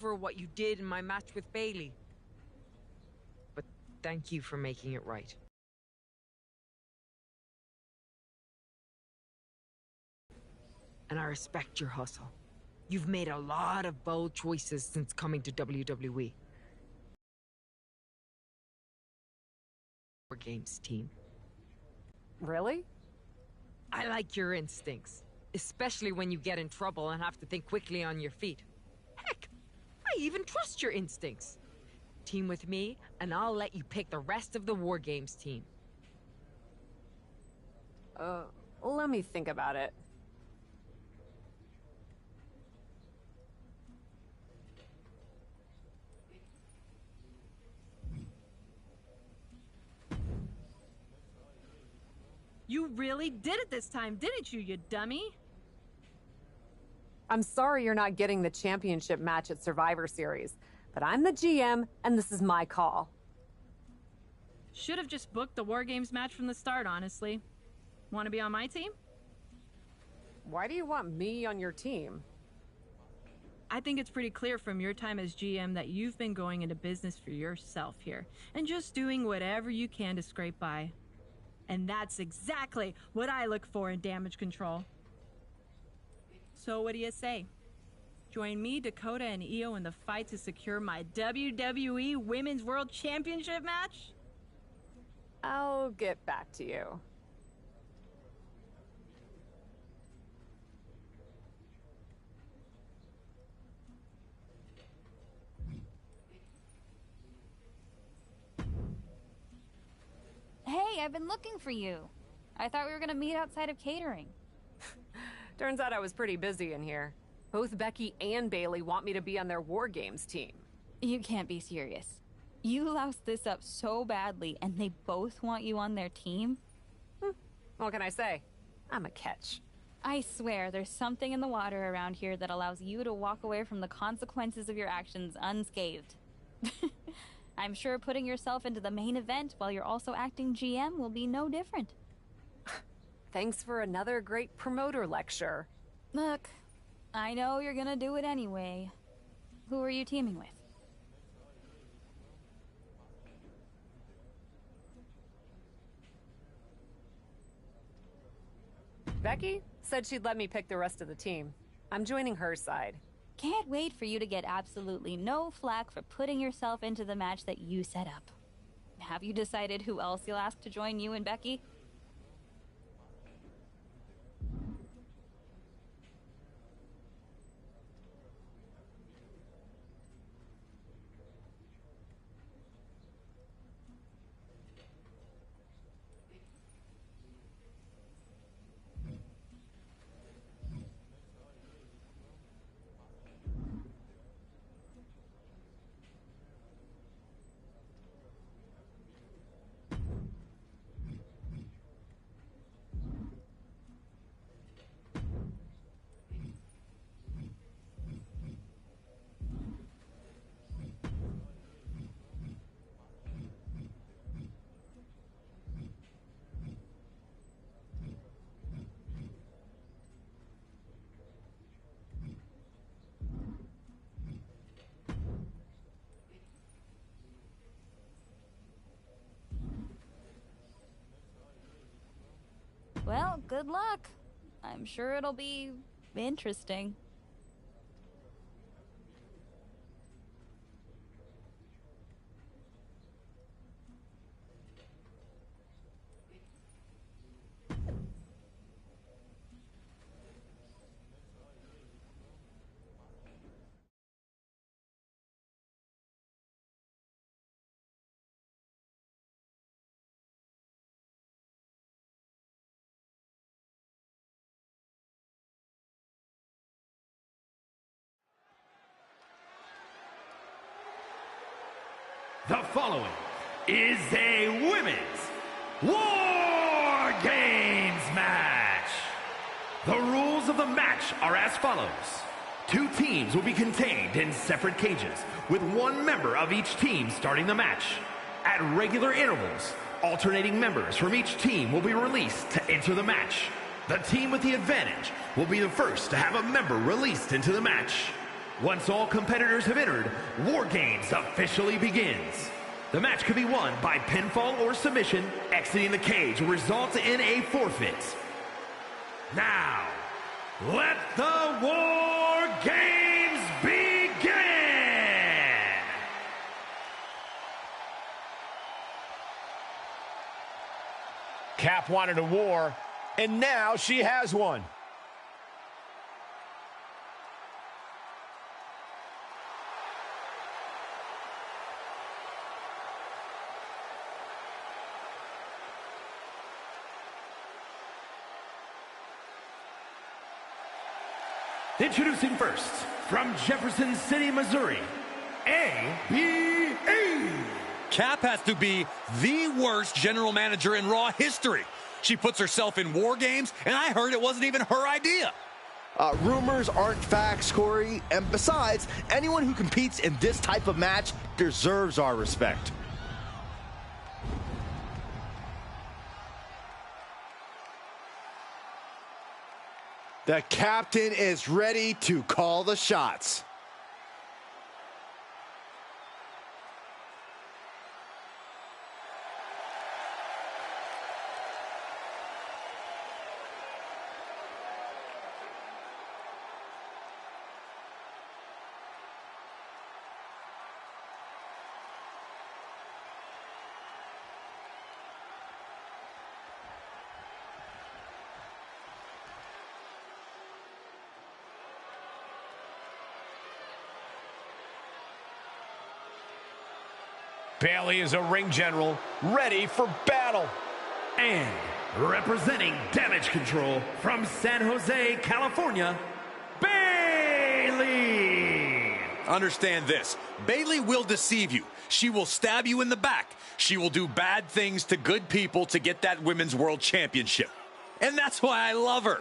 For what you did in my match with Bailey. But thank you for making it right. And I respect your hustle. You've made a lot of bold choices since coming to WWE. War Games team. Really? I like your instincts, especially when you get in trouble and have to think quickly on your feet. Heck, I even trust your instincts. Team with me, and I'll let you pick the rest of the War Games team. Let me think about it. You really did it this time, didn't you, you dummy? I'm sorry you're not getting the championship match at Survivor Series, but I'm the GM, and this is my call. Should have just booked the War Games match from the start, honestly. Want to be on my team? Why do you want me on your team? I think it's pretty clear from your time as GM that you've been going into business for yourself here, and just doing whatever you can to scrape by. And that's exactly what I look for in damage control. So what do you say? Join me, Dakota, and Io in the fight to secure my WWE Women's World Championship match? I'll get back to you. Hey, I've been looking for you. I thought we were gonna meet outside of catering. Turns out I was pretty busy in here. Both Becky and Bailey want me to be on their War Games team. You can't be serious. You loused this up so badly, and they both want you on their team? What can I say? I'm a catch. I swear, there's something in the water around here that allows you to walk away from the consequences of your actions unscathed. I'm sure putting yourself into the main event while you're also acting GM will be no different. Thanks for another great promoter lecture. Look, I know you're gonna do it anyway. Who are you teaming with? Becky said she'd let me pick the rest of the team. I'm joining her side. Can't wait for you to get absolutely no flack for putting yourself into the match that you set up. Have you decided who else you'll ask to join you and Becky? Well, good luck. I'm sure it'll be interesting. The following is a women's War Games match. The rules of the match are as follows. 2 teams will be contained in separate cages, with 1 member of each team starting the match. At regular intervals, alternating members from each team will be released to enter the match. The team with the advantage will be the first to have a member released into the match. Once all competitors have entered, War Games officially begins. The match could be won by pinfall or submission. Exiting the cage will result in a forfeit. Now, let the War Games begin! Cap wanted a war, and now she has one. Introducing first, from Jefferson City, Missouri, ABI. Cap has to be the worst general manager in Raw history. She puts herself in War Games, and I heard it wasn't even her idea. Rumors aren't facts, Corey. And besides, anyone who competes in this type of match deserves our respect. The captain is ready to call the shots. Bayley is a ring general, ready for battle. And representing Damage Control from San Jose, California, Bayley! Understand this. Bayley will deceive you. She will stab you in the back. She will do bad things to good people to get that Women's World Championship. And that's why I love her.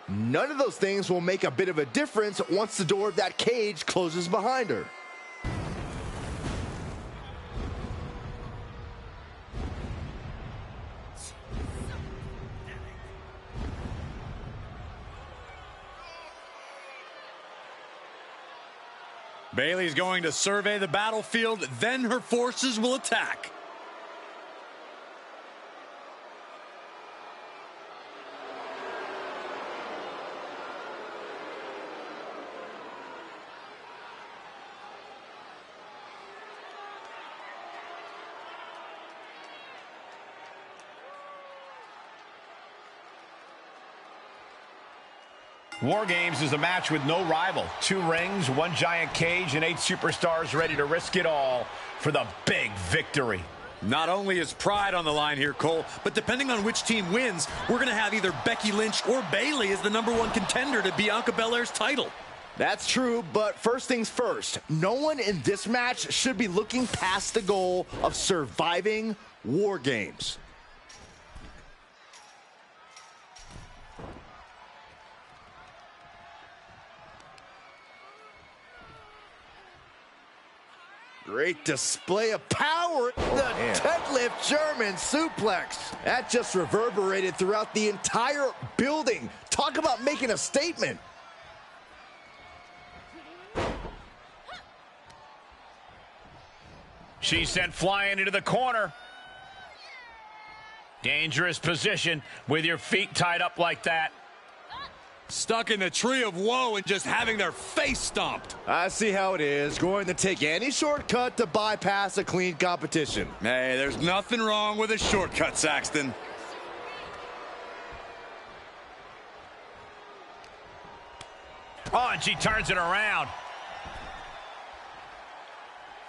None of those things will make a bit of a difference once the door of that cage closes behind her. Bayley's going to survey the battlefield, then her forces will attack. War Games is a match with no rival. 2 rings, 1 giant cage, and 8 superstars ready to risk it all for the big victory. Not only is pride on the line here, Cole, but depending on which team wins, we're going to have either Becky Lynch or Bayley as the #1 contender to Bianca Belair's title. That's true, but first things first, no one in this match should be looking past the goal of surviving War Games. Great display of power. The deadlift German suplex. That just reverberated throughout the entire building. Talk about making a statement. She's sent flying into the corner. Dangerous position with your feet tied up like that. Stuck in the tree of woe and just having their face stomped. I see how it is. Going to take any shortcut to bypass a clean competition. Hey, there's nothing wrong with a shortcut, Saxton. Oh, and she turns it around.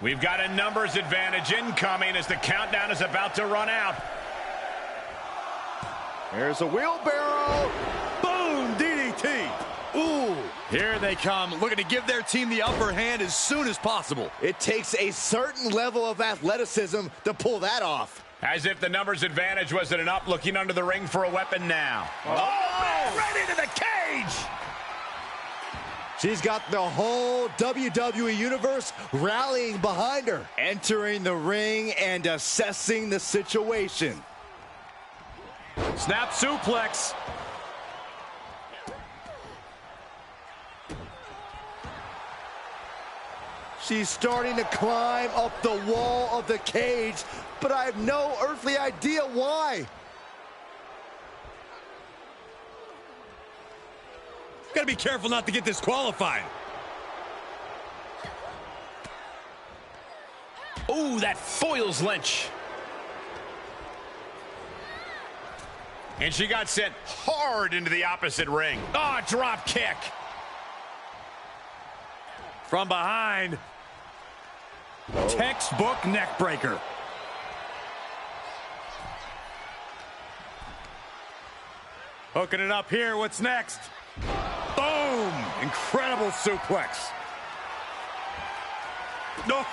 We've got a numbers advantage incoming as the countdown is about to run out. There's a wheelbarrow. Boom, DDT. Ooh. Here they come, looking to give their team the upper hand as soon as possible. It takes a certain level of athleticism to pull that off. As if the numbers advantage wasn't enough, looking under the ring for a weapon now. Oh, man, right into the cage! She's got the whole WWE Universe rallying behind her, entering the ring and assessing the situation. Snap suplex. She's starting to climb up the wall of the cage, but I have no earthly idea why. Gotta be careful not to get disqualified. Ooh, that foils Lynch. And she got sent hard into the opposite ring. Oh, drop kick. From behind. Textbook neck breaker. Hooking it up here. What's next? Boom! Incredible suplex. No!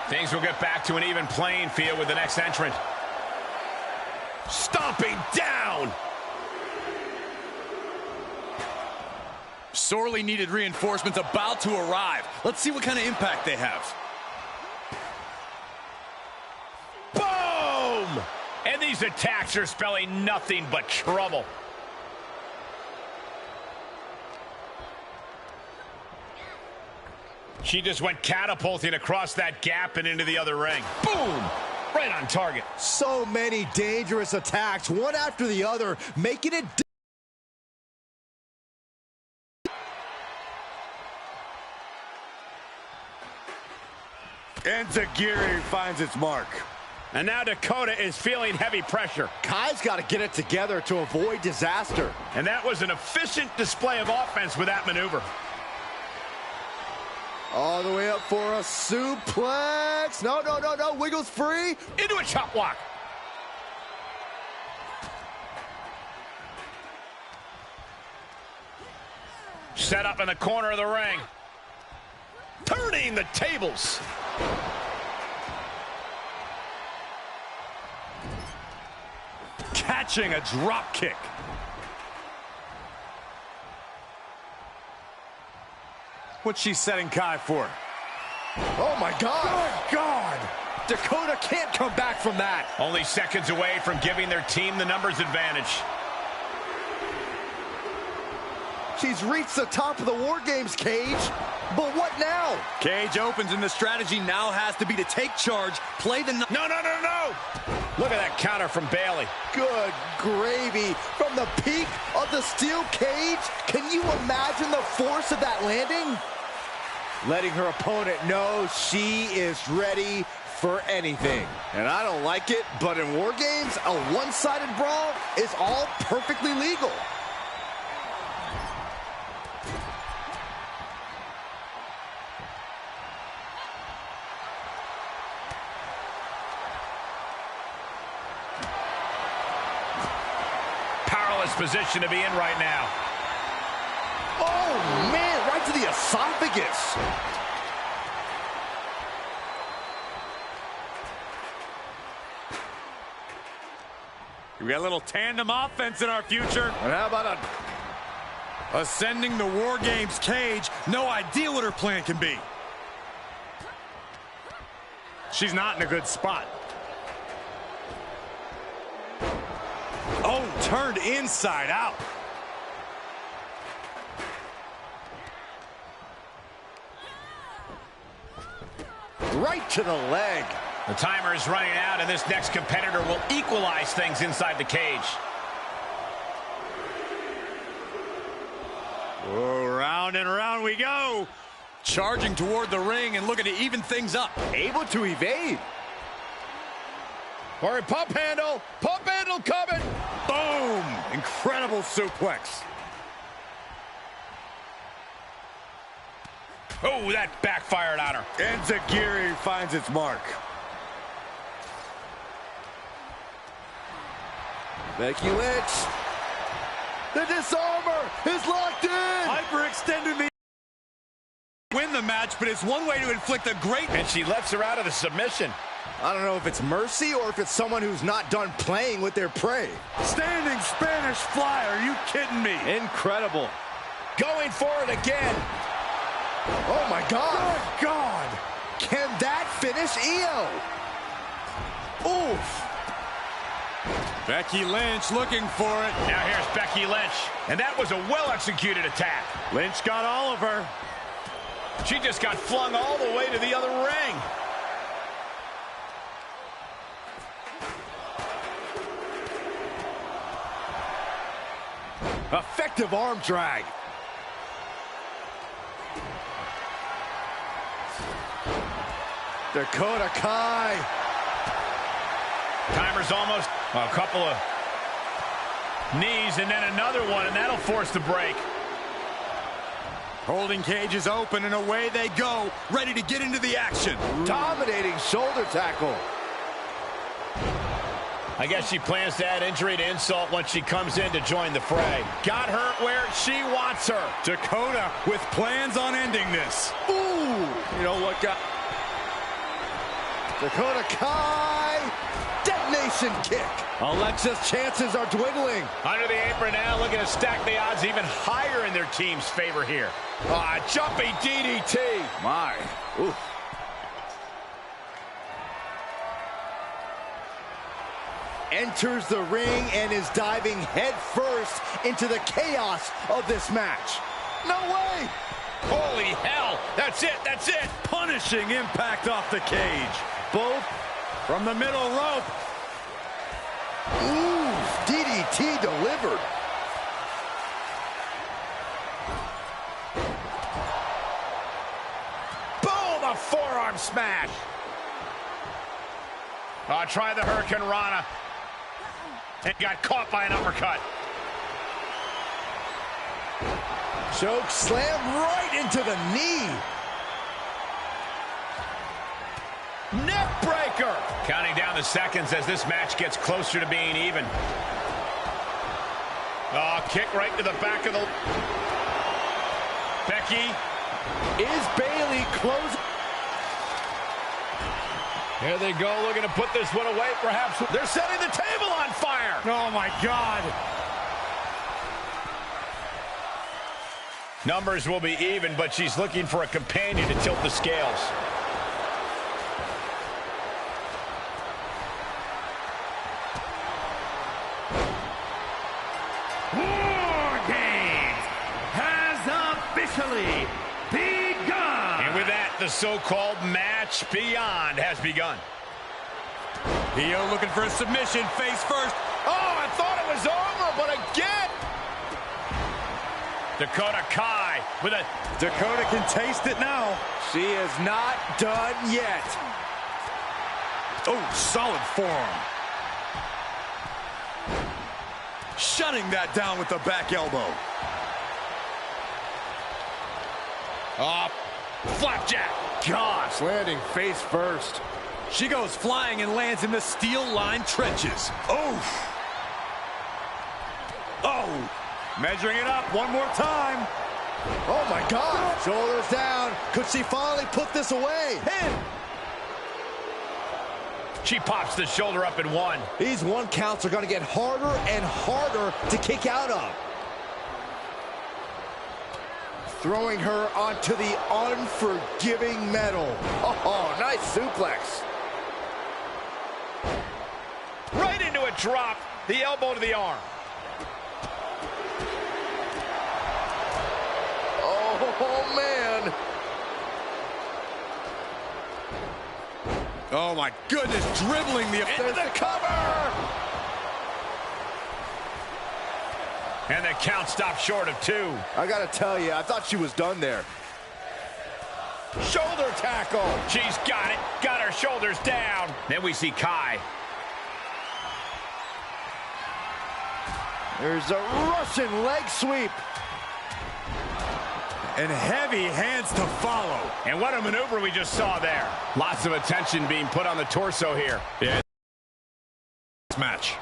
Things will get back to an even playing field with the next entrant. Stomping down. Sorely needed reinforcements about to arrive. Let's see what kind of impact they have. Boom! And these attacks are spelling nothing but trouble. She just went catapulting across that gap and into the other ring. Boom! Right on target. So many dangerous attacks, one after the other, making it... And Zagiri finds its mark. And now Dakota is feeling heavy pressure. Kai's got to get it together to avoid disaster. And that was an efficient display of offense with that maneuver. All the way up for a suplex. No, no, no, no. Wiggles free. Into a chop block. Set up in the corner of the ring. Turning the tables. Catching a drop kick. What's she setting Kai for? Oh, my God. Good God. Dakota can't come back from that. Only seconds away from giving their team the numbers advantage. She's reached the top of the War Games cage, but what now? Cage opens and the strategy now has to be to take charge, play the... No, no, no, no! Look at that counter from Bayley. Good gravy. From the peak of the steel cage, can you imagine the force of that landing? Letting her opponent know she is ready for anything. And I don't like it, but in War Games, a one-sided brawl is all perfectly legal. Position to be in right now. Oh, man, right to the esophagus. We got a little tandem offense in our future. And how about ascending the War Games cage? No idea what her plan can be. She's not in a good spot. Oh, turned inside out. right to the leg? The timer is running out, and this next competitor will equalize things inside the cage. Oh, round and round we go. Charging toward the ring and looking to even things up. Able to evade. Or a pump handle coming. Boom! Incredible suplex. Oh, that backfired on her. And Zagiri finds its mark. Becky Lynch. The disarmer is locked in. Hyperextended me. Win the match, but it's one way to inflict a great... And she lets her out of the submission. I don't know if it's mercy or if it's someone who's not done playing with their prey. Standing Spanish fly, are you kidding me? Incredible. Going for it again. Oh my God. Good God. Can that finish Io? Oof. Becky Lynch looking for it. Now here's Becky Lynch. And that was a well-executed attack. Lynch got all of her. She just got flung all the way to the other ring. Effective arm drag. Dakota Kai. Timer's almost a couple of knees and then another one, and that'll force the break. Holding cage is open, and away they go, ready to get into the action. Dominating shoulder tackle. I guess she plans to add injury to insult once she comes in to join the fray. Got her where she wants her. Dakota with plans on ending this. Ooh! You know what, got Dakota Kai! Detonation kick. Alexa's chances are dwindling. Under the apron now, looking to stack the odds even higher in their team's favor here. Jumpy DDT. My. Ooh. Enters the ring and is diving headfirst into the chaos of this match. No way! Holy hell! That's it, that's it! punishing impact off the cage. Both from the middle rope. Ooh, DDT delivered. Boom, a forearm smash. Try the Hurricane Rana. And got caught by an uppercut. Choke slam right into the knee. Neck breaker. Counting down the seconds as this match gets closer to being even. Kick right to the back of the... Becky. Is Bayley closing? Here they go, looking to put this one away, perhaps. They're setting the table on fire. Oh, my God. Numbers will be even, but she's looking for a companion to tilt the scales. War Games has officially begun. And with that, the so-called match beyond has begun. Io looking for a submission, face first. Oh, I thought it was over, but again. Dakota Kai with a... Dakota can taste it now. She is not done yet. Oh, solid forearm. Shutting that down with the back elbow. Flapjack. Gosh, landing face first. She goes flying and lands in the steel-lined trenches. Oh. Oh. Measuring it up one more time. Oh, my God. Shoulders down. Could she finally put this away? Pin. She pops the shoulder up in one. These one counts are going to get harder and harder to kick out of. Throwing her onto the unforgiving metal. Oh, nice suplex. Right into a drop. The elbow to the arm. Oh, man. Oh, my goodness. Dribbling the... Into the cover. And the count stopped short of 2. I got to tell you, I thought she was done there. Shoulder tackle. She's got it. Got her shoulders down. Then we see Kai. There's a Russian leg sweep. And heavy hands to follow. And what a maneuver we just saw there. Lots of attention being put on the torso here. Yeah. Match.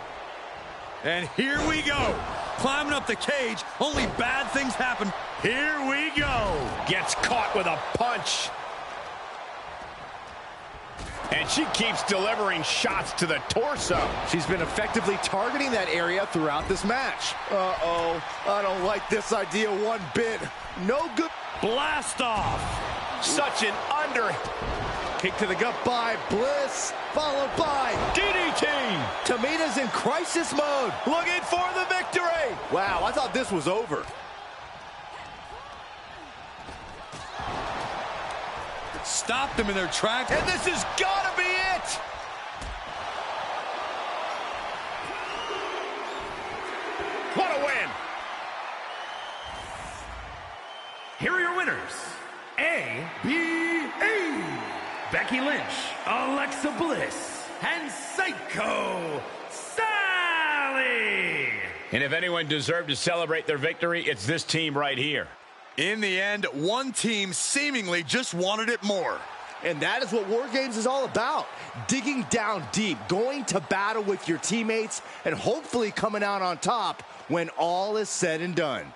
And here we go. Climbing up the cage. Only bad things happen. Here we go. Gets caught with a punch. And she keeps delivering shots to the torso. She's been effectively targeting that area throughout this match. Uh-oh. I don't like this idea one bit. No good. Blast off. Such an under. Kick to the gut by Bliss, followed by DDT. Tamina's in crisis mode. Looking for the victory. Wow, I thought this was over. Stopped them in their tracks. And this has got to be it. What a win. Here are your winners. ABI. Becky Lynch, Alexa Bliss, and Psycho Sally. And if anyone deserved to celebrate their victory, it's this team right here. In the end, one team seemingly just wanted it more. And that is what War Games is all about. Digging down deep, going to battle with your teammates, and hopefully coming out on top when all is said and done.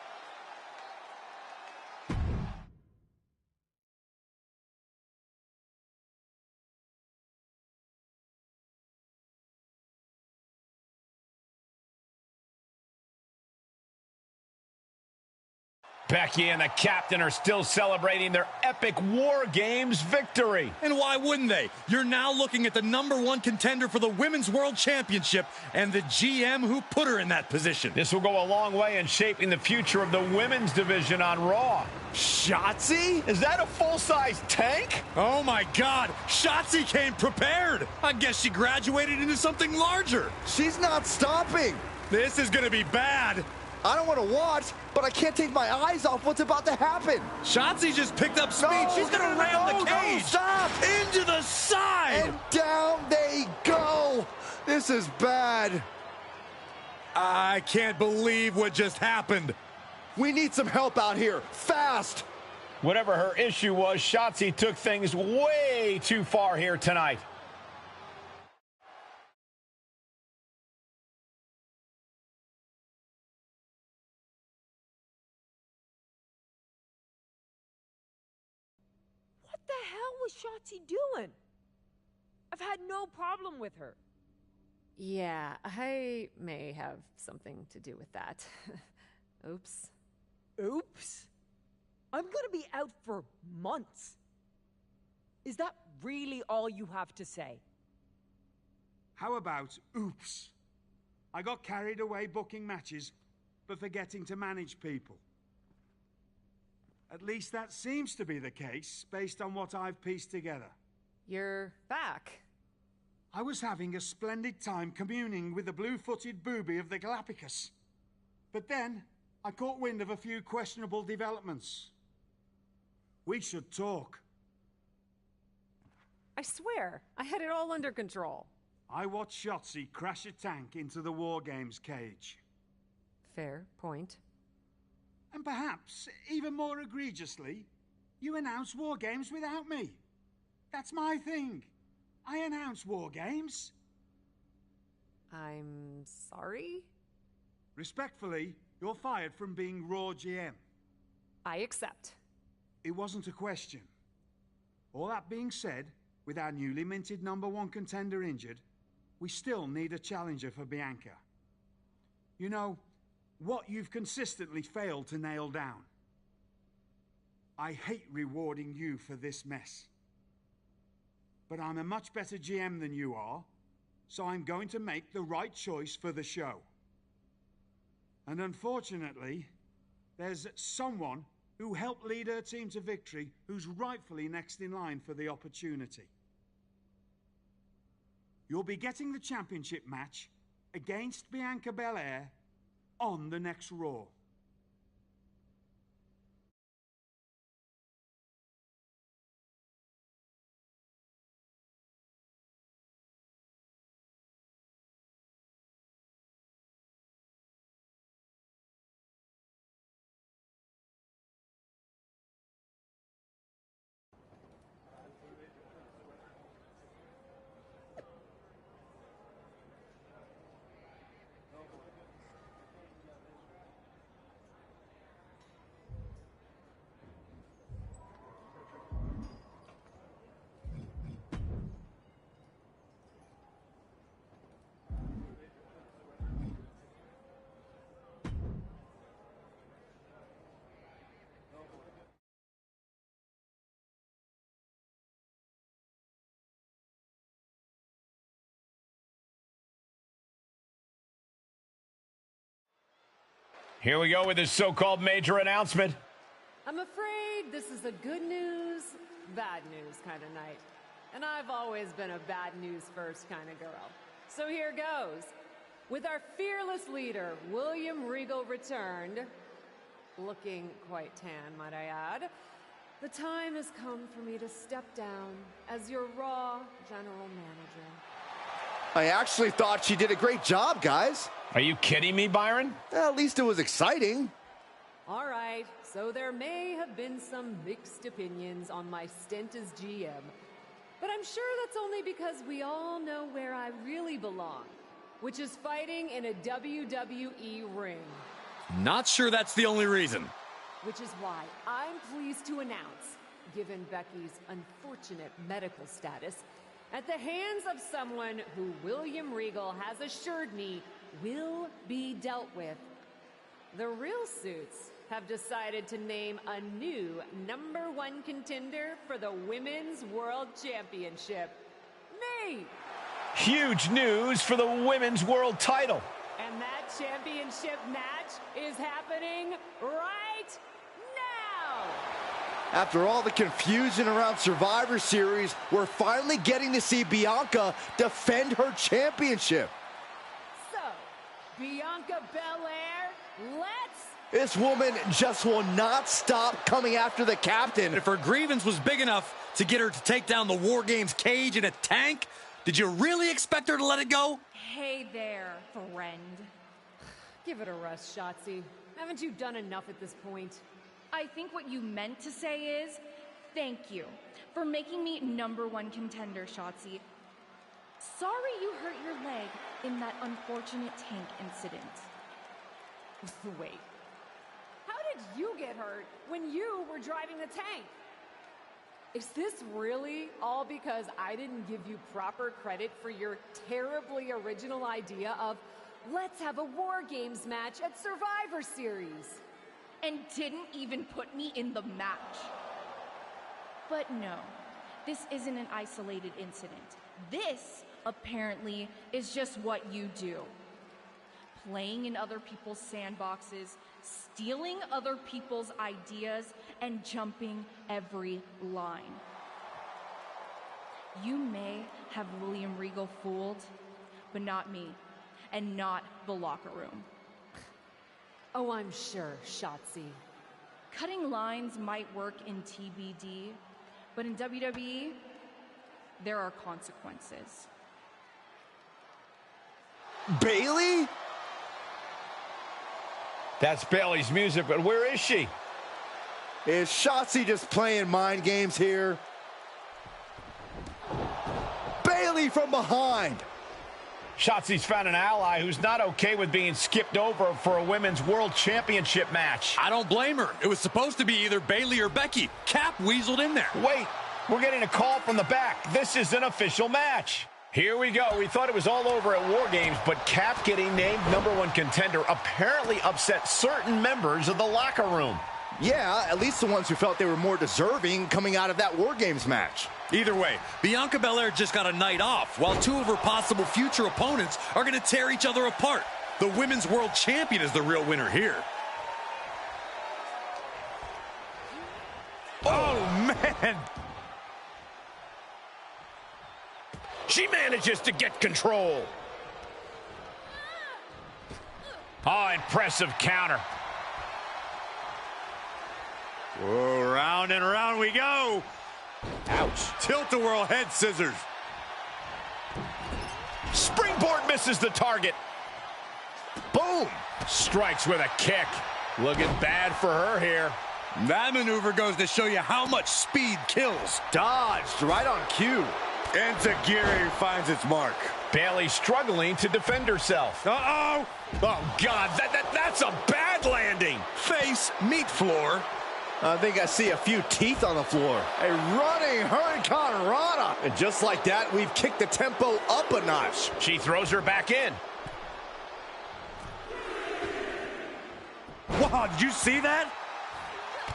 Becky and the captain are still celebrating their epic War Games victory. And why wouldn't they? You're now looking at the #1 contender for the Women's World Championship and the GM who put her in that position. This will go a long way in shaping the future of the women's division on Raw. Shotzi? Is that a full-size tank? Oh my God, Shotzi came prepared. I guess she graduated into something larger. She's not stopping. This is gonna be bad. I don't want to watch, but I can't take my eyes off what's about to happen. Shotzi just picked up speed. No, She's gonna no, ram no, the cage. No, stop! Into the side. And down they go. This is bad. I can't believe what just happened. We need some help out here, fast. Whatever her issue was, Shotzi took things way too far here tonight. What the hell was Shotzi doing? I've had no problem with her. Yeah, I may have something to do with that. Oops. Oops. I'm gonna be out for months. Is that really all you have to say? How about oops? I got carried away booking matches, but forgetting to manage people. At least that seems to be the case, based on what I've pieced together. You're back. I was having a splendid time communing with the blue-footed booby of the Galapagos. But then, I caught wind of a few questionable developments. We should talk. I swear, I had it all under control. I watched Shotzi crash a tank into the War Games cage. Fair point. And perhaps, even more egregiously, you announce War Games without me. That's my thing. I announce War Games. I'm sorry? Respectfully, you're fired from being Raw GM. I accept. It wasn't a question. All that being said, with our newly minted #1 contender injured, we still need a challenger for Bianca. You know, what you've consistently failed to nail down. I hate rewarding you for this mess. But I'm a much better GM than you are, so I'm going to make the right choice for the show. And unfortunately, there's someone who helped lead her team to victory who's rightfully next in line for the opportunity. You'll be getting the championship match against Bianca Belair on the next Raw. Here we go with this so-called major announcement. I'm afraid this is a good news, bad news kind of night. And I've always been a bad news first kind of girl. So here goes. With our fearless leader, William Regal, returned, looking quite tan, might I add, the time has come for me to step down as your Raw General Manager. I actually thought she did a great job, guys. Are you kidding me, Byron? At least it was exciting. All right, so there may have been some mixed opinions on my stint as GM, but I'm sure that's only because we all know where I really belong, which is fighting in a WWE ring. Not sure that's the only reason. Which is why I'm pleased to announce, given Becky's unfortunate medical status, at the hands of someone who William Regal has assured me will be dealt with, the Real Suits have decided to name a new #1 contender for the Women's World Championship. Me! Huge news for the Women's World title. And that championship match is happening right now! After all the confusion around Survivor Series, we're finally getting to see Bianca defend her championship. So, Bianca Belair, let's... This woman just will not stop coming after the captain. If her grievance was big enough to get her to take down the War Games cage in a tank, did you really expect her to let it go? Hey there, friend. Give it a rest, Shotzi. Haven't you done enough at this point? I think what you meant to say is, thank you for making me #1 contender, Shotzi. Sorry you hurt your leg in that unfortunate tank incident. Wait. How did you get hurt when you were driving the tank? Is this really all because I didn't give you proper credit for your terribly original idea of let's have a War Games match at Survivor Series? And didn't even put me in the match. But no, this isn't an isolated incident. This, apparently, is just what you do. Playing in other people's sandboxes, stealing other people's ideas, and jumping every line. You may have William Regal fooled, but not me, and not the locker room. Oh, I'm sure, Shotzi. Cutting lines might work in TBD, but in WWE, there are consequences. Bayley? That's Bayley's music, but where is she? Is Shotzi just playing mind games here? Bayley from behind. Shotzi's found an ally who's not okay with being skipped over for a Women's World Championship match. I don't blame her. It was supposed to be either Bayley or Becky. Cap weaseled in there. Wait, we're getting a call from the back. This is an official match. Here we go. We thought it was all over at War Games, but Cap getting named #1 contender apparently upset certain members of the locker room. Yeah, at least the ones who felt they were more deserving coming out of that War Games match. Either way, Bianca Belair just got a night off, while two of her possible future opponents are going to tear each other apart. The Women's World Champion is the real winner here. Oh, man! She manages to get control. Oh, impressive counter. Whoa, round and round we go. Ouch. Tilt-a-whirl head scissors. Springboard misses the target. Boom. Strikes with a kick. Looking bad for her here. That maneuver goes to show you how much speed kills. Dodged right on cue. Enziguri finds its mark. Bayley struggling to defend herself. Uh-oh. Oh, God, that's a bad landing. Face, meat floor. I think I see a few teeth on the floor. A running Hurricane Rana. And just like that, we've kicked the tempo up a notch. She throws her back in. Wow, did you see that?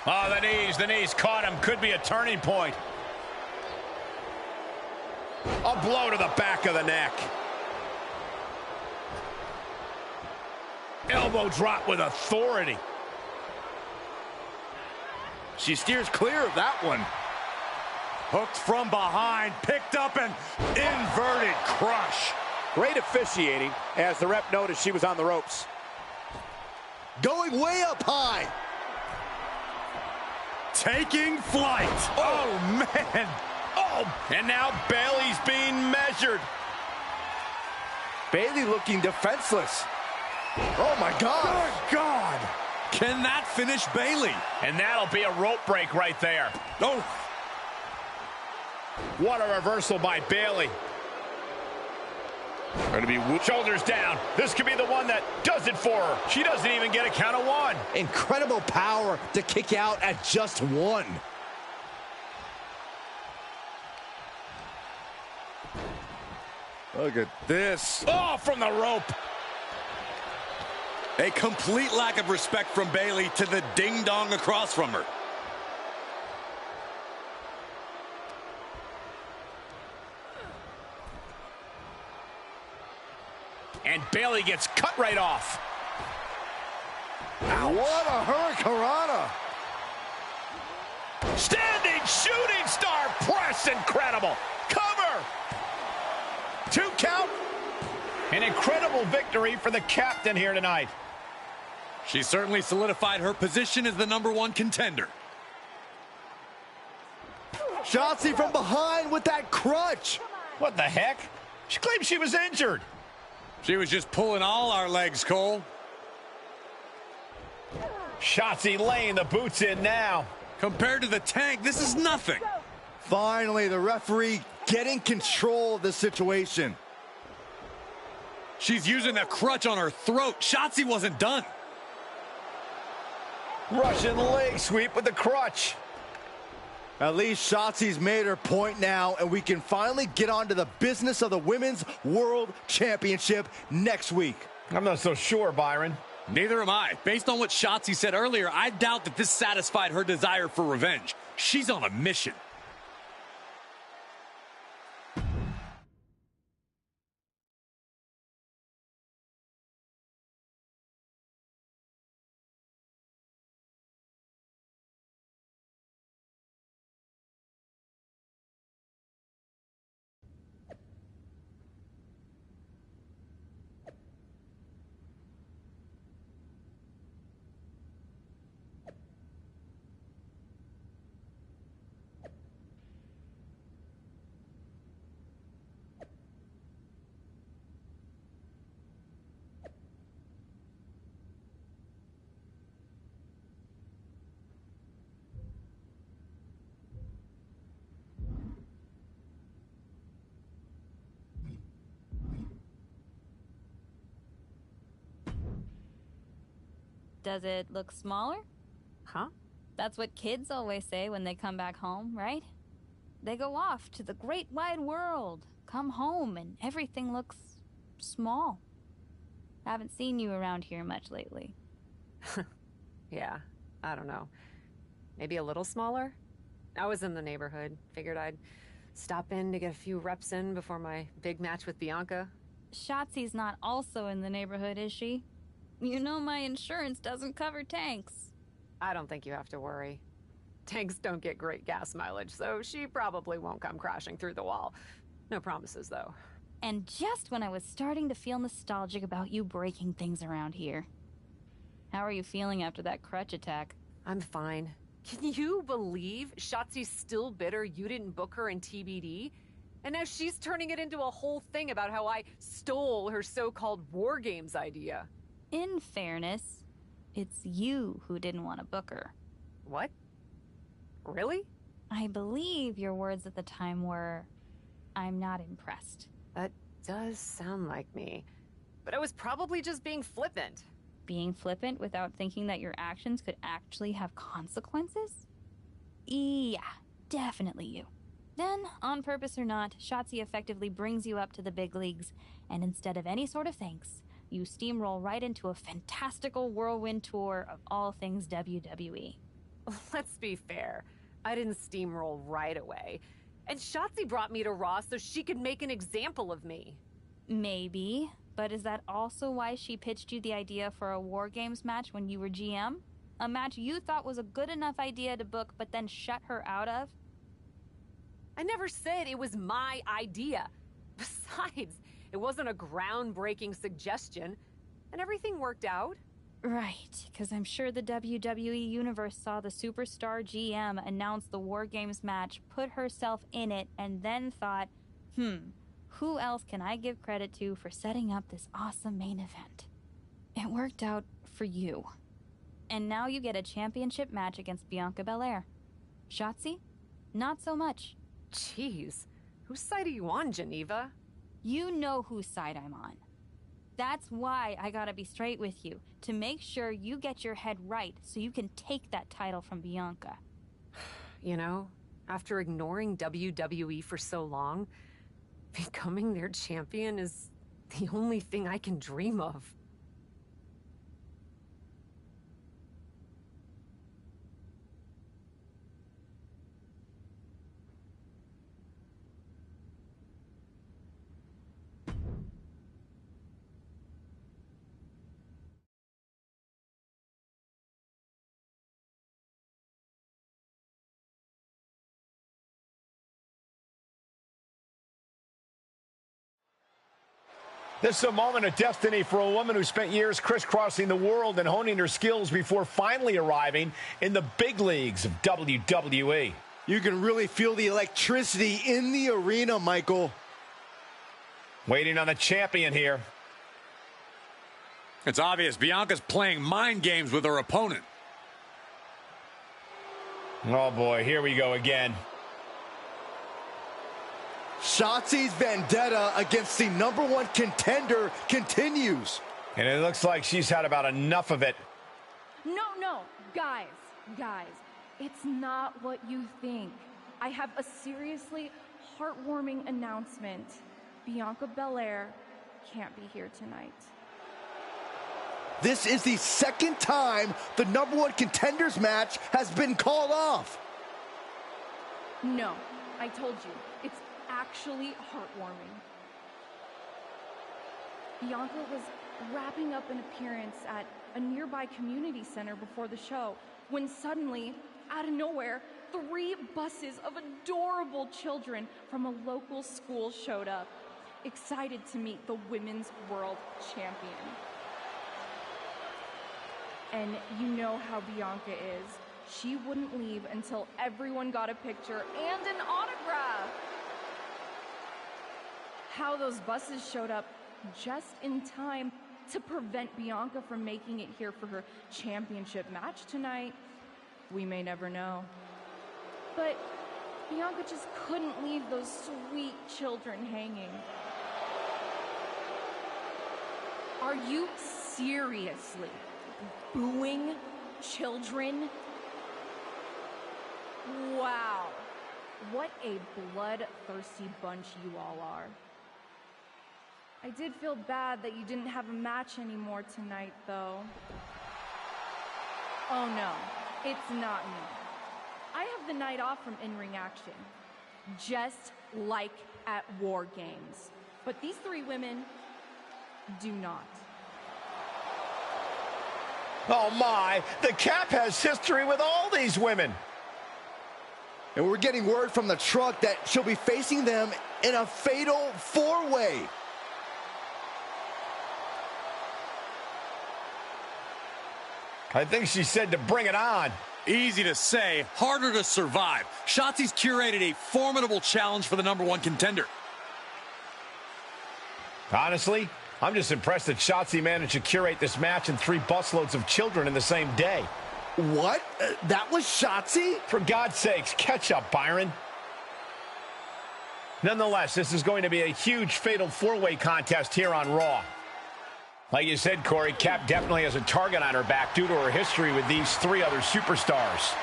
Oh, the knees caught him. Could be a turning point. A blow to the back of the neck. Elbow drop with authority. She steers clear of that one. Hooked from behind, picked up and inverted crush. Great officiating as the ref noticed she was on the ropes. Going way up high. Taking flight. Oh, man. Oh, and now Bayley's being measured. Bayley looking defenseless. Oh, my God. Good God. Can that finish Bayley? And that'll be a rope break right there. Oh. What a reversal by Bayley. Going to be shoulders down. This could be the one that does it for her. She doesn't even get a count of one. Incredible power to kick out at just one. Look at this. Oh, from the rope. A complete lack of respect from Bayley to the ding-dong across from her. And Bayley gets cut right off. Ouch. What a hurricanrana. Standing shooting star press. Incredible. Cover. 2 count. An incredible victory for the captain here tonight. She certainly solidified her position as the #1 contender. Shotzi from behind with that crutch. What the heck? She claimed she was injured. She was just pulling all our legs, Cole. Shotzi laying the boots in now. Compared to the Tank, this is nothing. Finally, the referee getting control of the situation. She's using a crutch on her throat. Shotzi wasn't done. Russian leg sweep with the crutch. At least Shotzi's made her point now, and we can finally get on to the business of the Women's World Championship next week. I'm not so sure, Byron. Neither am I. Based on what Shotzi said earlier, I doubt that this satisfied her desire for revenge. She's on a mission. Does it look smaller? Huh? That's what kids always say when they come back home, right? They go off to the great wide world, come home, and everything looks small. Haven't seen you around here much lately. Yeah, I don't know. Maybe a little smaller? I was in the neighborhood. Figured I'd stop in to get a few reps in before my big match with Bianca. Shotzi's not also in the neighborhood, is she? You know my insurance doesn't cover tanks. I don't think you have to worry. Tanks don't get great gas mileage, so she probably won't come crashing through the wall. No promises, though. And just when I was starting to feel nostalgic about you breaking things around here. How are you feeling after that crutch attack? I'm fine. Can you believe Shotzi's still bitter you didn't book her in TBD? And now she's turning it into a whole thing about how I stole her so-called War Games idea. In fairness, it's you who didn't want to book her. What? Really? I believe your words at the time were, "I'm not impressed." That does sound like me. But I was probably just being flippant. Being flippant without thinking that your actions could actually have consequences? Yeah, definitely you. Then, on purpose or not, Shotzi effectively brings you up to the big leagues, and instead of any sort of thanks, you steamroll right into a fantastical whirlwind tour of all things WWE. Let's be fair. I didn't steamroll right away. And Shotzi brought me to Raw so she could make an example of me. Maybe, but is that also why she pitched you the idea for a War Games match when you were GM? A match you thought was a good enough idea to book but then shut her out of? I never said it was my idea. Besides, it wasn't a groundbreaking suggestion, and everything worked out. Right, because I'm sure the WWE Universe saw the superstar GM announce the War Games match, put herself in it, and then thought, who else can I give credit to for setting up this awesome main event? It worked out for you. And now you get a championship match against Bianca Belair. Shotzi? Not so much. Jeez, whose side are you on, Geneva? You know whose side I'm on. That's why I gotta be straight with you, to make sure you get your head right so you can take that title from Bianca. You know, after ignoring WWE for so long, becoming their champion is the only thing I can dream of. This is a moment of destiny for a woman who spent years crisscrossing the world and honing her skills before finally arriving in the big leagues of WWE. You can really feel the electricity in the arena, Michael. Waiting on the champion here. It's obvious Bianca's playing mind games with her opponent. Oh boy, here we go again. Shotzi's vendetta against the #1 contender continues. And it looks like she's had about enough of it. No, guys, it's not what you think. I have a seriously heartwarming announcement. Bianca Belair can't be here tonight. This is the second time the #1 contenders match has been called off. No, I told you, it's actually heartwarming. Bianca was wrapping up an appearance at a nearby community center before the show when suddenly, out of nowhere, 3 buses of adorable children from a local school showed up, excited to meet the Women's World Champion. And you know how Bianca is. She wouldn't leave until everyone got a picture and an autograph. How those buses showed up just in time to prevent Bianca from making it here for her championship match tonight, we may never know. But Bianca just couldn't leave those sweet children hanging. Are you seriously booing children? Wow, what a bloodthirsty bunch you all are. I did feel bad that you didn't have a match anymore tonight, though. Oh no, it's not me. I have the night off from in-ring action, just like at War Games. But these 3 women do not. Oh my, the Cap has history with all these women. And we're getting word from the truck that she'll be facing them in a fatal 4-way. I think she said to bring it on. Easy to say, harder to survive. Shotzi's curated a formidable challenge for the #1 contender. Honestly, I'm just impressed that Shotzi managed to curate this match and 3 busloads of children in the same day. What? That was Shotzi? For God's sakes, catch up, Byron. Nonetheless, this is going to be a huge fatal 4-way contest here on Raw. Like you said, Corey, Cap definitely has a target on her back due to her history with these 3 other superstars.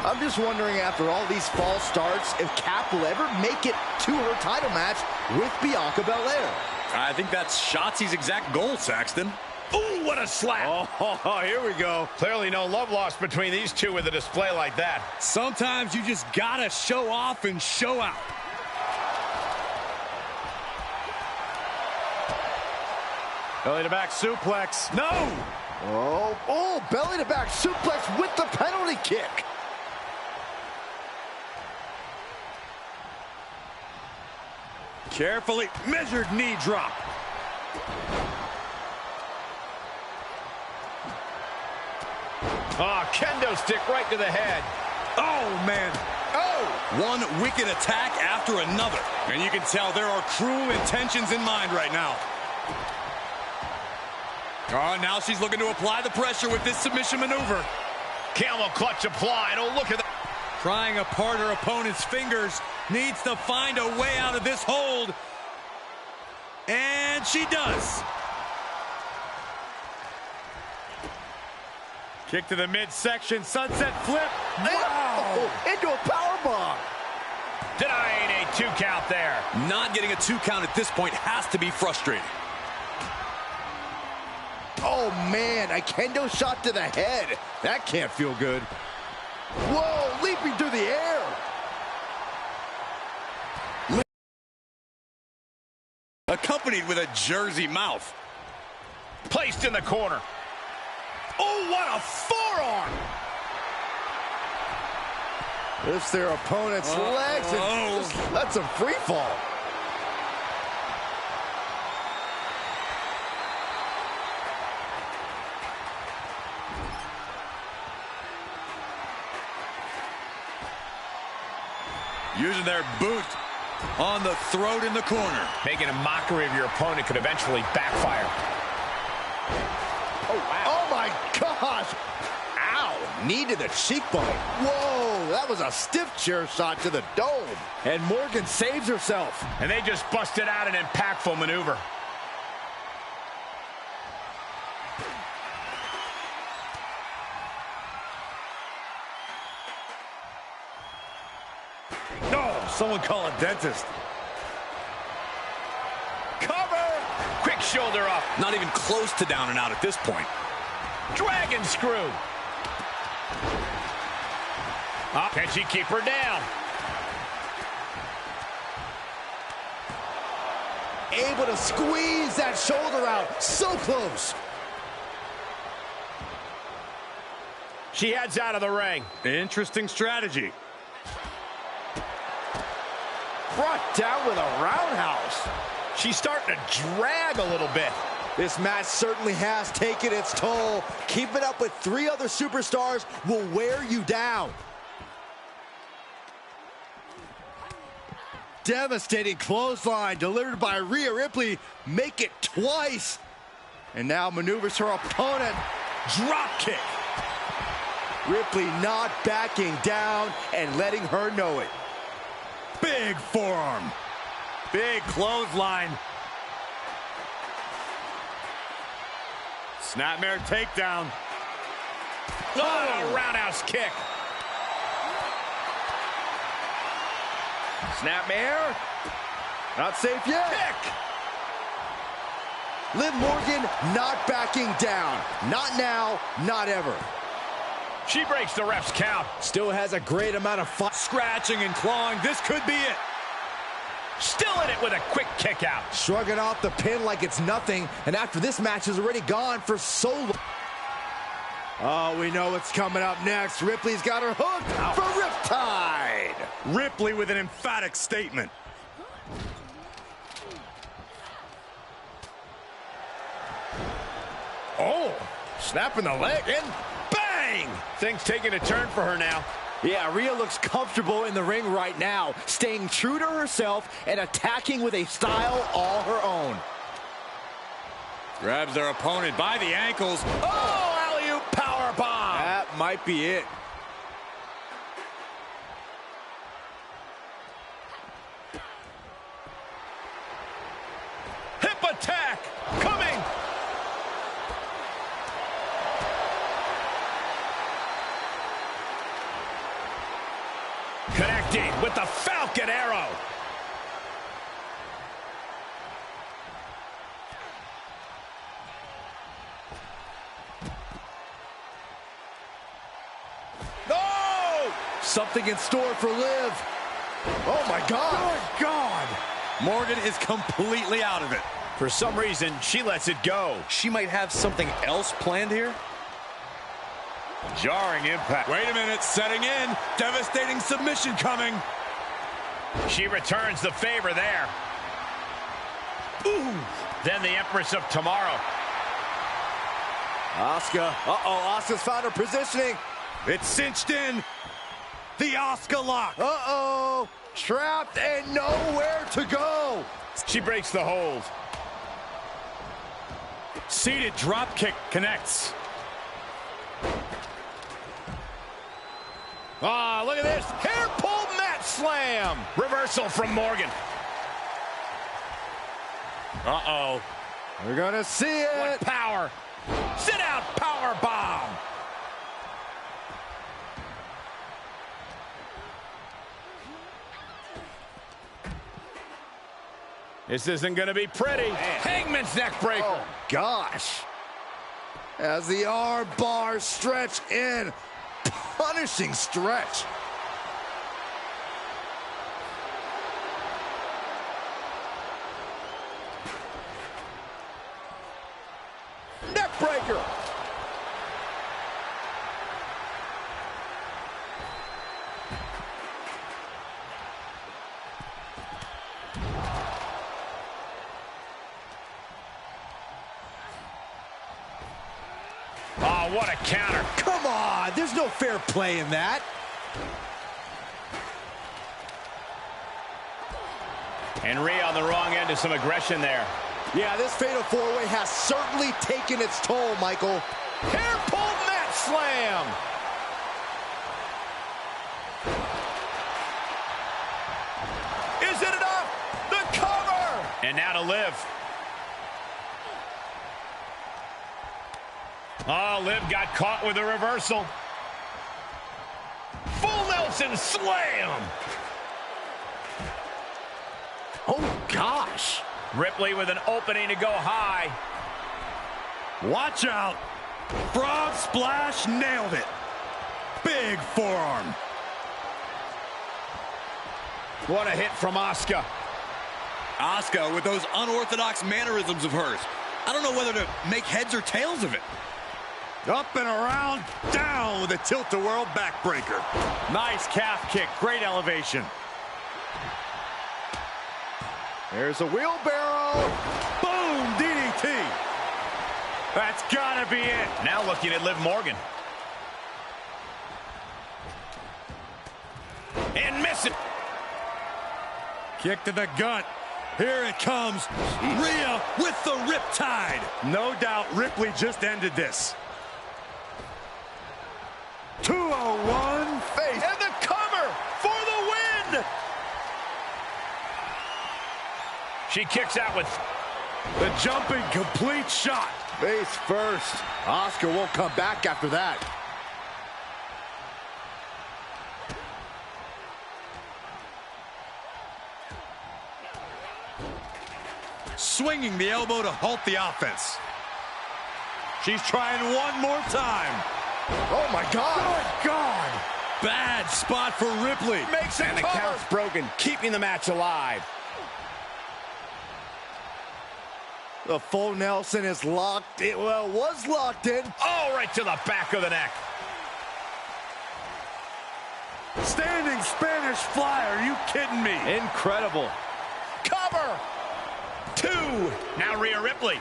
I'm just wondering, after all these false starts, if Cap will ever make it to her title match with Bianca Belair. I think that's Shotzi's exact goal, Saxton. Ooh, what a slap. Oh, here we go. Clearly no love lost between these 2 with a display like that. Sometimes you just gotta show off and show out. Belly to back suplex. No! Oh, belly to back suplex with the penalty kick. Carefully measured knee drop. Oh, kendo stick right to the head. Oh, man. Oh! One wicked attack after another. And you can tell there are cruel intentions in mind right now. Oh, now she's looking to apply the pressure with this submission maneuver. Camel clutch applied. Oh, look at that. Prying apart her opponent's fingers. Needs to find a way out of this hold. And she does. Kick to the midsection, sunset flip. Wow! Into a powerbomb. Denying a 2 count there. Not getting a 2 count at this point has to be frustrating. Oh, man, a kendo shot to the head. That can't feel good. Whoa, leaping through the air. Accompanied with a Jersey mouth. Placed in the corner. Oh, what a forearm! Lifts their opponent's legs and just lets them free fall. Using their boot on the throat in the corner. Making a mockery of your opponent could eventually backfire. Oh, wow. Oh, my gosh. Ow. Knee to the cheekbone. Whoa, that was a stiff chair shot to the dome. And Morgan saves herself. And they just busted out an impactful maneuver. No, someone call a dentist. Cover! Quick shoulder up. Not even close to down and out at this point. Dragon screw. Up. Can she keep her down? Able to squeeze that shoulder out. So close. She heads out of the ring. Interesting strategy. Brought down with a roundhouse. She's starting to drag a little bit. This match certainly has taken its toll. Keeping up with 3 other superstars will wear you down. Devastating clothesline delivered by Rhea Ripley. Make it twice. And now maneuvers her opponent. Drop kick. Ripley not backing down and letting her know it. Big forearm. Big clothesline. Snapmare takedown. Oh, roundhouse kick. Snapmare. Not safe yet. Kick. Liv Morgan not backing down. Not now, not ever. She breaks the ref's count. Still has a great amount of fight. Scratching and clawing. This could be it. Still in it with a quick kick out. Shrugging off the pin like it's nothing. And after this match is already gone for so long. Oh, we know what's coming up next. Ripley's got her hooked for Riptide. Ripley with an emphatic statement. Oh, snapping the leg and bang! Things taking a turn for her now. Yeah, Rhea looks comfortable in the ring right now, staying true to herself and attacking with a style all her own. Grabs their opponent by the ankles. Oh, alley-oop powerbomb. That might be it. Hip attack coming. Connecting with the Falcon Arrow. Oh! Something in store for Liv. Oh, my God. Good God. Morgan is completely out of it. For some reason, she lets it go. She might have something else planned here. Jarring impact. Wait a minute, setting in. Devastating submission coming. She returns the favor there. then the Empress of Tomorrow. Asuka. Asuka's found her positioning. It's cinched in. The Asuka lock. Trapped and nowhere to go. She breaks the hold. Seated drop kick connects. Look at this. Hair pull mat slam. Reversal from Morgan. We're gonna see it. What power. Sit out power bomb. This isn't going to be pretty. Hangman's neck breaker. Oh, gosh. As the arm bars stretch in. Punishing stretch. Neck breaker. Oh, what a counter. Come on, there's no fair play in that. And Rhea on the wrong end of some aggression there. Yeah, this fatal four-way has certainly taken its toll, Michael. Hair pull mat slam. Is it enough? The cover. And now to Liv. Oh, Liv got caught with a reversal. Full Nelson slam. Oh, gosh. Ripley with an opening to go high. Watch out. Frog splash, nailed it. Big forearm. What a hit from Asuka. Asuka with those unorthodox mannerisms of hers. I don't know whether to make heads or tails of it. Up and around, down with a tilt-a-whirl backbreaker. Nice calf kick, great elevation. There's a wheelbarrow. Boom, DDT. That's gotta be it. Now looking at Liv Morgan. And miss it. Kick to the gut. Here it comes. Rhea with the riptide. No doubt Ripley just ended this. 201 face. And the cover for the win. She kicks out with the jumping complete shot. Face first. Asuka won't come back after that. Swinging the elbow to halt the offense. She's trying one more time. Oh, my God. Good God. Bad spot for Ripley. Makes it and the count's broken, keeping the match alive. The full Nelson is locked in. Well, was locked in. Oh, right to the back of the neck. Standing Spanish fly. Are you kidding me? Incredible. Cover. 2. Now Rhea Ripley.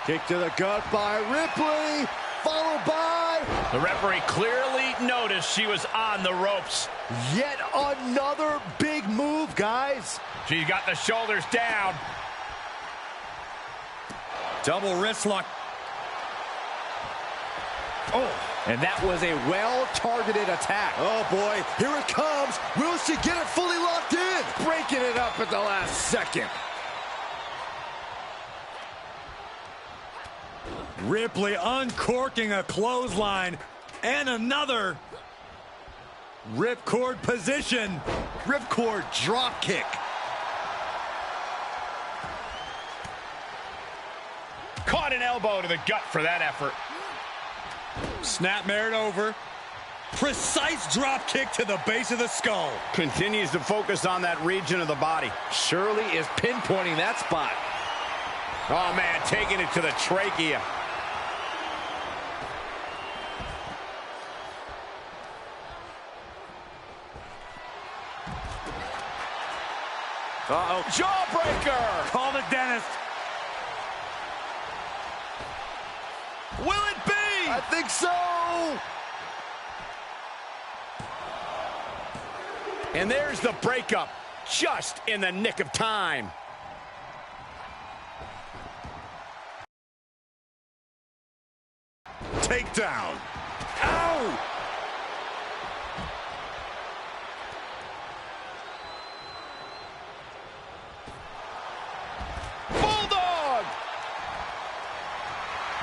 Kick to the gut by Ripley. Followed by... The referee clearly noticed she was on the ropes. Yet another big move, guys. She's got the shoulders down. Double wrist lock. Oh, and that was a well-targeted attack. Oh, boy, here it comes. Will she get it fully locked in? Breaking it up at the last second. Ripley uncorking a clothesline and another. Ripcord position. Ripcord drop kick. Caught an elbow to the gut for that effort. Snapmare it over. Precise drop kick to the base of the skull. Continues to focus on that region of the body. Shirley is pinpointing that spot. Oh, man, taking it to the trachea. Uh-oh. Jawbreaker! Call the dentist. Will it be? I think so! And there's the breakup, just in the nick of time. Takedown. Ow! Bulldog!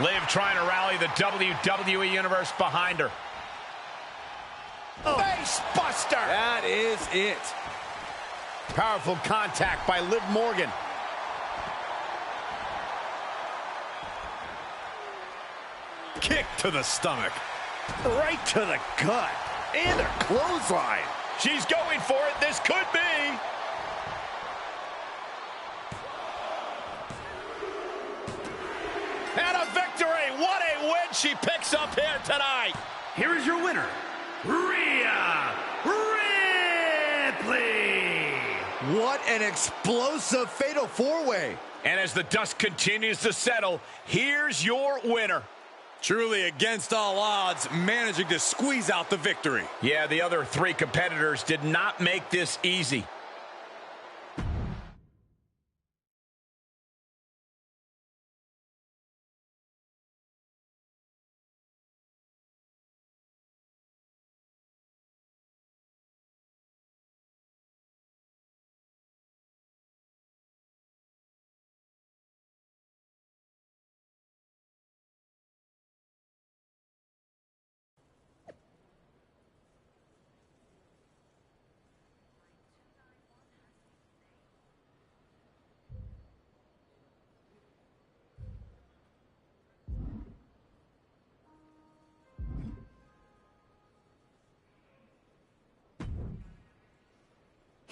Liv trying to rally the WWE Universe behind her. Face buster! That is it. Powerful contact by Liv Morgan. Kick to the stomach. Right to the gut. And a clothesline. She's going for it. This could be. And a victory. What a win she picks up here tonight. Here is your winner, Rhea Ripley. What an explosive fatal four-way. And as the dust continues to settle, here's your winner. Truly against all odds, managing to squeeze out the victory. Yeah, the other three competitors did not make this easy.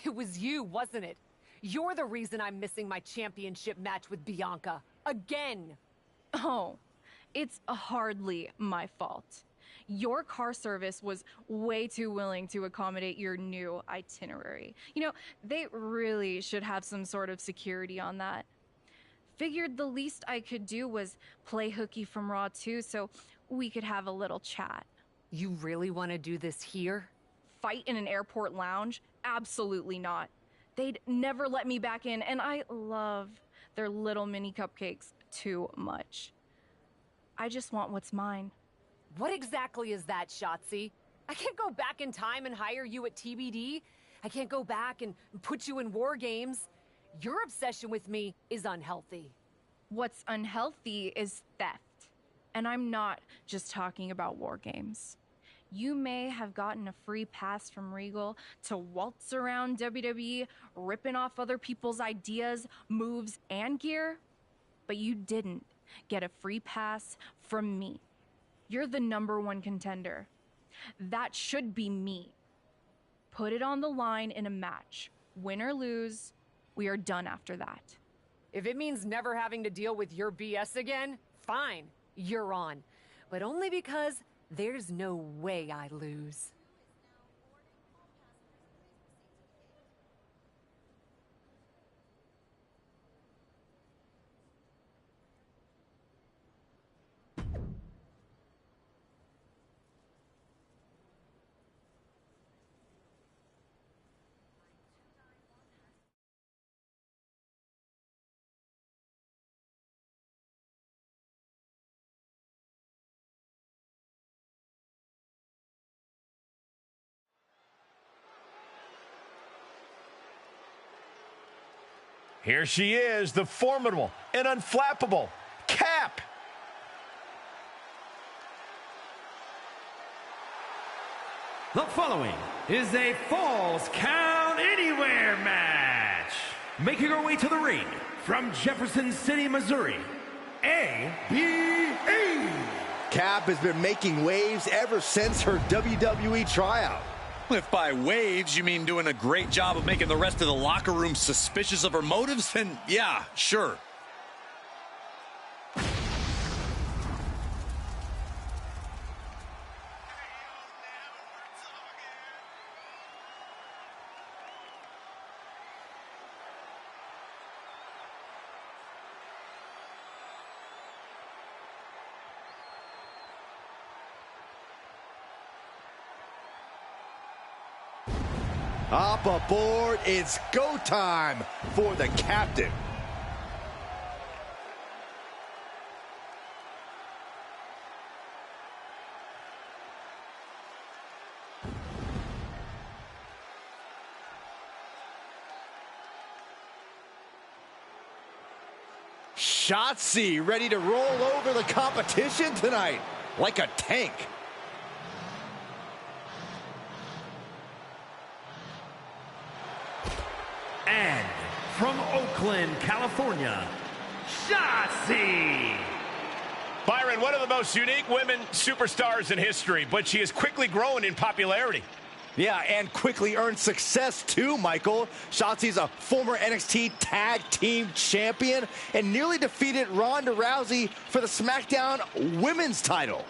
It was you, wasn't it? You're the reason I'm missing my championship match with Bianca. Again! Oh, it's hardly my fault. Your car service was way too willing to accommodate your new itinerary. You know, they really should have some sort of security on that. Figured the least I could do was play hooky from Raw 2 so we could have a little chat. You really want to do this here? Fight in an airport lounge? Absolutely not. They'd never let me back in, and I love their little mini cupcakes too much. I just want what's mine. What exactly is that, Shotzi? I can't go back in time and hire you at TBD. I can't go back and put you in War Games. Your obsession with me is unhealthy. What's unhealthy is theft. And I'm not just talking about War Games. You may have gotten a free pass from Regal to waltz around WWE, ripping off other people's ideas, moves, and gear, but you didn't get a free pass from me. You're the #1 contender. That should be me. Put it on the line in a match. Win or lose, we are done after that. If it means never having to deal with your BS again, fine, you're on. But only because there's no way I lose. Here she is, the formidable and unflappable Cap. The following is a Falls Count Anywhere match. Making her way to the ring from Jefferson City, Missouri, ABI. Cap has been making waves ever since her WWE tryout. If by waves you mean doing a great job of making the rest of the locker room suspicious of her motives, then yeah, sure. Up aboard, it's go time for the captain. Shotzi ready to roll over the competition tonight like a tank. And from Oakland, California, Shotzi. Byron, one of the most unique women superstars in history, but she has quickly grown in popularity. Yeah, and quickly earned success too, Michael. Shotzi's a former NXT Tag Team Champion and nearly defeated Ronda Rousey for the SmackDown Women's title.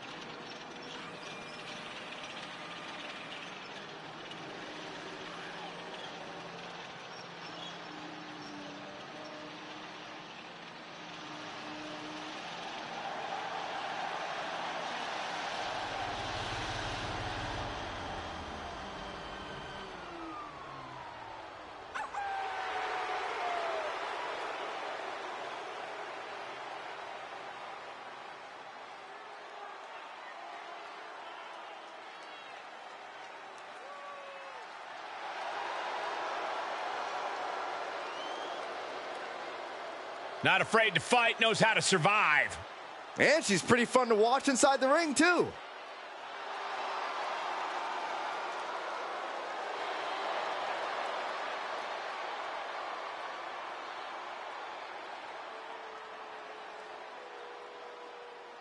Not afraid to fight, knows how to survive. And she's pretty fun to watch inside the ring, too.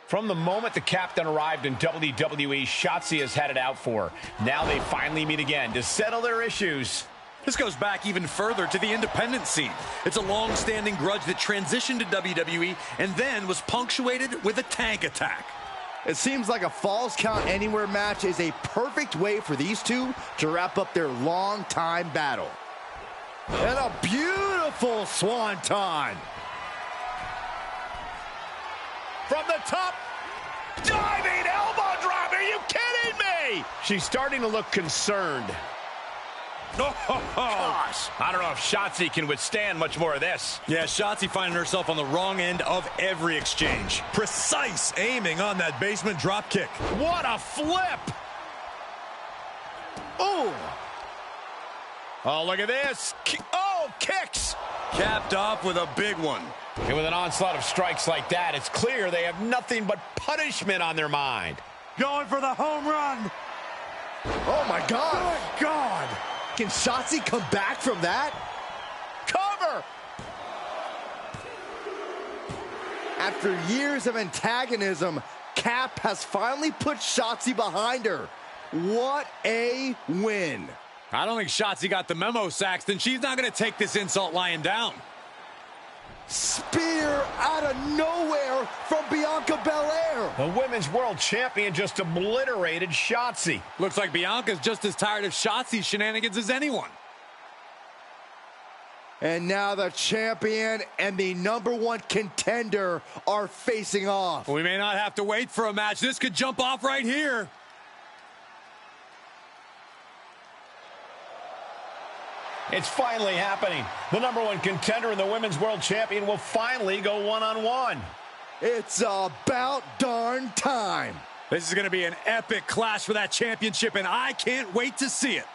From the moment the captain arrived in WWE, Shotzi has had it out for her. Now they finally meet again to settle their issues. This goes back even further to the independent scene. It's a long-standing grudge that transitioned to WWE and then was punctuated with a tank attack. It seems like a Falls Count Anywhere match is a perfect way for these two to wrap up their long-time battle. And a beautiful swanton. From the top, diving elbow drop. Are you kidding me? She's starting to look concerned. Oh, gosh. I don't know if Shotzi can withstand much more of this. Yeah, Shotzi finding herself on the wrong end of every exchange. Precise aiming on that basement drop kick. What a flip! Oh! Oh, look at this. Oh, kicks! Capped off with a big one. And with an onslaught of strikes like that, it's clear they have nothing but punishment on their mind. Going for the home run. Oh, my God. Good God. Can Shotzi come back from that? Cover! After years of antagonism, Cap has finally put Shotzi behind her. What a win. I don't think Shotzi got the memo, Saxton. She's not going to take this insult lying down. Spear out of nowhere from Bianca Belair. The Women's World Champion just obliterated Shotzi. Looks like Bianca's just as tired of Shotzi's shenanigans as anyone. And now the champion and the #1 contender are facing off. We may not have to wait for a match. This could jump off right here. It's finally happening. The #1 contender and the Women's World Champion will finally go one-on-one. It's about darn time. This is going to be an epic clash for that championship, and I can't wait to see it.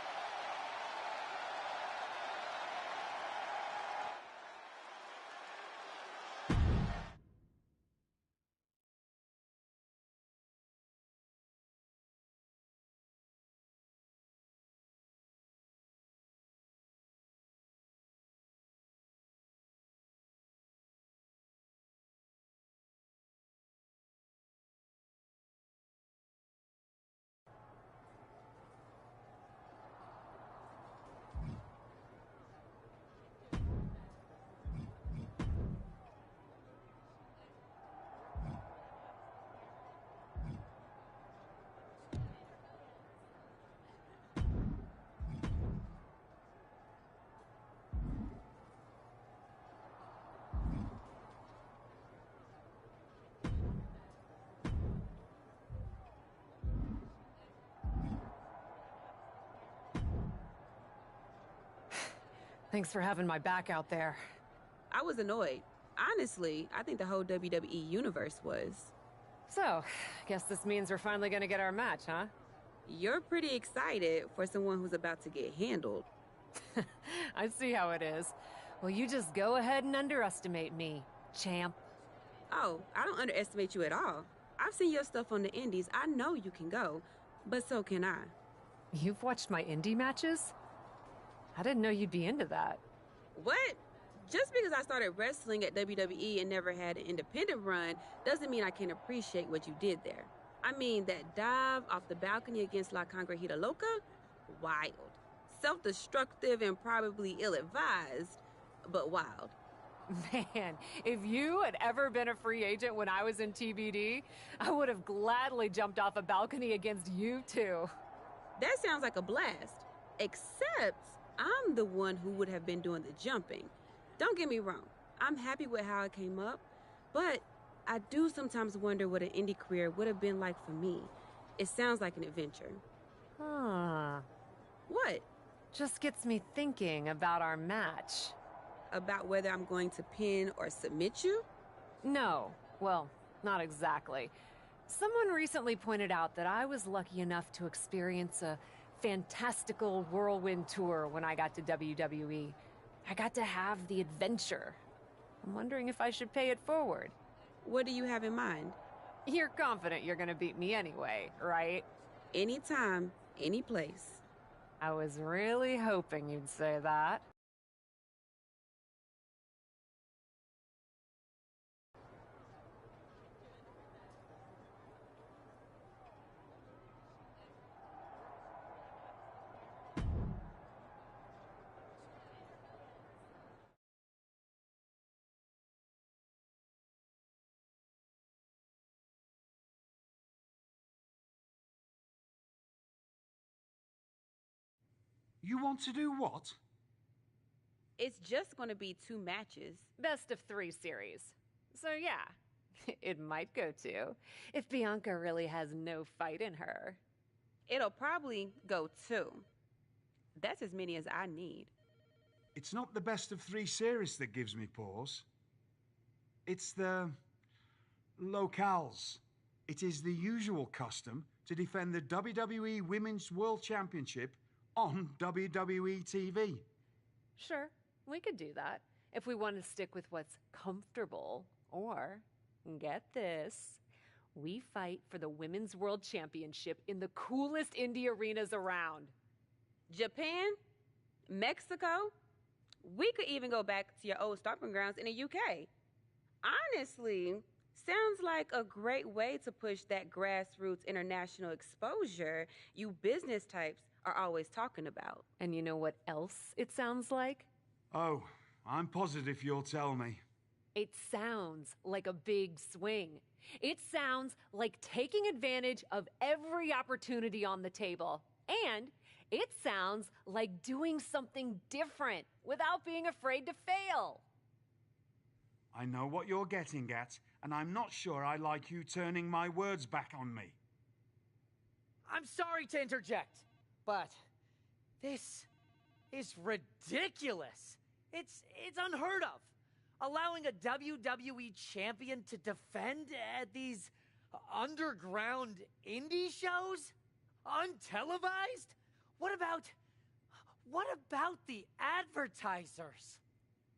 Thanks for having my back out there. I was annoyed. Honestly, I think the whole WWE universe was. So, guess this means we're finally gonna get our match, huh? You're pretty excited for someone who's about to get handled. I see how it is. Well, you just go ahead and underestimate me, champ. Oh, I don't underestimate you at all. I've seen your stuff on the indies. I know you can go, but so can I. You've watched my indie matches? I didn't know you'd be into that. What? Just because I started wrestling at WWE and never had an independent run doesn't mean I can't appreciate what you did there. I mean, that dive off the balcony against La Congrejita Loca? Wild. Self-destructive and probably ill-advised, but wild. Man, if you had ever been a free agent when I was in TBD, I would have gladly jumped off a balcony against you too. That sounds like a blast. Except I'm the one who would have been doing the jumping. Don't get me wrong. I'm happy with how it came up, but I do sometimes wonder what an indie career would have been like for me. It sounds like an adventure. Huh. What? Just gets me thinking about our match. About whether I'm going to pin or submit you? No. Well, not exactly. Someone recently pointed out that I was lucky enough to experience a fantastical whirlwind tour when I got to WWE. I got to have the adventure. I'm wondering if I should pay it forward. What do you have in mind? You're confident you're gonna beat me anyway, right? Anytime, any place. I was really hoping you'd say that. You want to do what? It's just going to be 2 matches. Best of 3 series. So yeah, it might go to, if Bianca really has no fight in her. It'll probably go 2. That's as many as I need. It's not the best of 3 series that gives me pause. It's the locales. It is the usual custom to defend the WWE Women's World Championship on WWE TV. Sure, we could do that if we want to stick with what's comfortable. Or, get this, we fight for the Women's World Championship in the coolest indie arenas around. Japan? Mexico? We could even go back to your old stomping grounds in the UK. Honestly, sounds like a great way to push that grassroots international exposure you business types are always talking about. And you know what else it sounds like? Oh, I'm positive you'll tell me. It sounds like a big swing. It sounds like taking advantage of every opportunity on the table. And it sounds like doing something different without being afraid to fail. I know what you're getting at, and I'm not sure I like you turning my words back on me. I'm sorry to interject, but this is ridiculous. It's unheard of. Allowing a WWE champion to defend at these underground indie shows? Untelevised? What about the advertisers?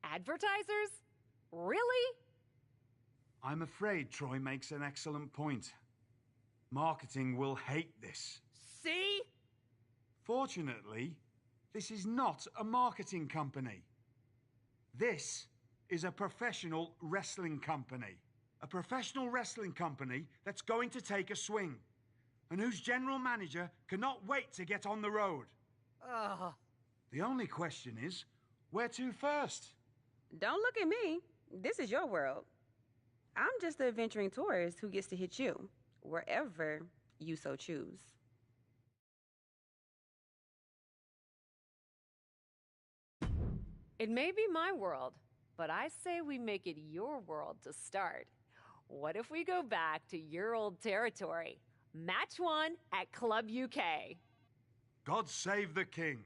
Advertisers? Really? I'm afraid Troy makes an excellent point. Marketing will hate this. See? Fortunately, this is not a marketing company. This is a professional wrestling company. A professional wrestling company that's going to take a swing, and whose general manager cannot wait to get on the road. The only question is, where to first? Don't look at me. This is your world. I'm just the adventuring tourist who gets to hit you, wherever you so choose. It may be my world, but I say we make it your world to start. What if we go back to your old territory? Match 1 at Club UK. God save the king.